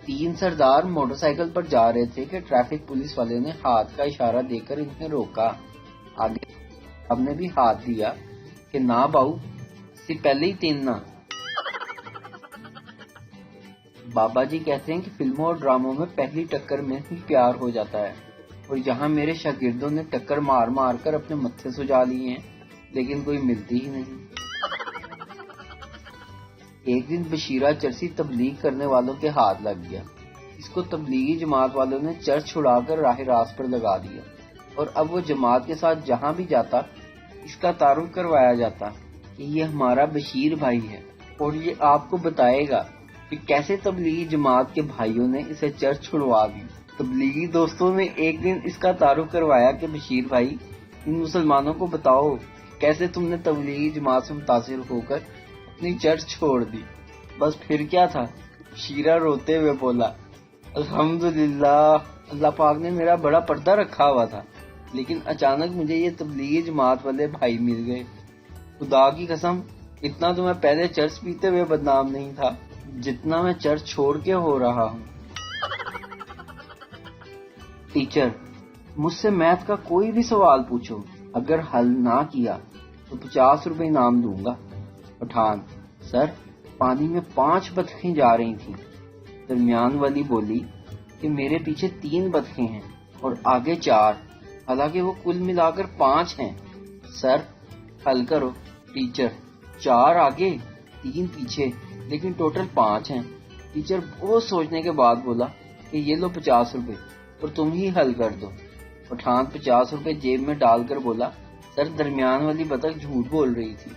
3 سردار motor cycle پر جا رہے تھے کہ ٹریفک پولیس والے نے ہاتھ کا اشارہ دے کر انہیں روکا۔ آگے ہم نے بھی ہاتھ دیا کہ نہ باؤ، اس سے پہلے ہی 3 نہ۔ بابا جی کہتے ہیں کہ فلموں اور ڈراموں میں پہلی ٹکر میں ہی پیار ہو جاتا ہے، اور یہاں میرے شاگردوں نے ٹکر مار مار کر اپنے متھے سجا لیے ہیں، لیکن کوئی ملتی ہی نہیں۔ ایک دن بشیرہ چرسی تبلیغ کرنے والوں کے ہاتھ لگ گیا۔ اس کو تبلیغی جماعت والوں نے چرچ چھڑا کر راہ راست پر لگا دیا، اور اب وہ جماعت کے ساتھ جہاں بھی جاتا اس کا تعارف کروایا جاتا کہ یہ ہمارا بشیر بھائی ہے، اور یہ آپ کو بتائے گا کہ کیسے تبلیغی جماعت کے بھائیوں نے اسے چرچ چھڑوا دی۔ تبلیغی دوستوں نے ایک دن اس کا تعارف کروایا کہ بشیر بھائی، ان مسلمانوں کو بتاؤ کیسے تم نے تبلیغی جماعت سے متاثر ہو کر اپنی چرچ چھوڑ دی۔ بس پھر کیا تھا؟ بشیرہ روتے ہوئے بولا، الحمدللہ، اللہ پاک نے میرا بڑا پردہ رکھا ہوا تھا، لیکن اچانک مجھے یہ تبلیغی جماعت والے بھائی مل گئے۔ خدا کی قسم، اتنا تو میں پہلے چرچ پیتے ہوئے بدنام نہیں تھا جتنا میں چرچ چھوڑ کے ہو رہا ہوں۔ ٹیچر، مجھ سے میتھ کا کوئی بھی سوال پوچھو، اگر حل نہ کیا تو 50 روپے انعام دوں گا۔ پٹھان، سر، پانی میں 5 بطخیں جا رہی تھیں۔ درمیان والی بولی کہ میرے پیچھے 3 بطخیں ہیں اور آگے 4، حالانکہ وہ کل ملا کر 5 ہیں۔ سر، حل کرو۔ ٹیچر، 4 آگے 3 پیچھے، لیکن ٹوٹل 5 ہیں۔ ٹیچر بہت سوچنے کے بعد بولا کہ یہ لو 50 روپے اور تم ہی حل کر دو۔ پٹھان 50 روپے جیب میں ڈال کر بولا، سر، درمیان والی بطخ جھوٹ بول رہی تھی۔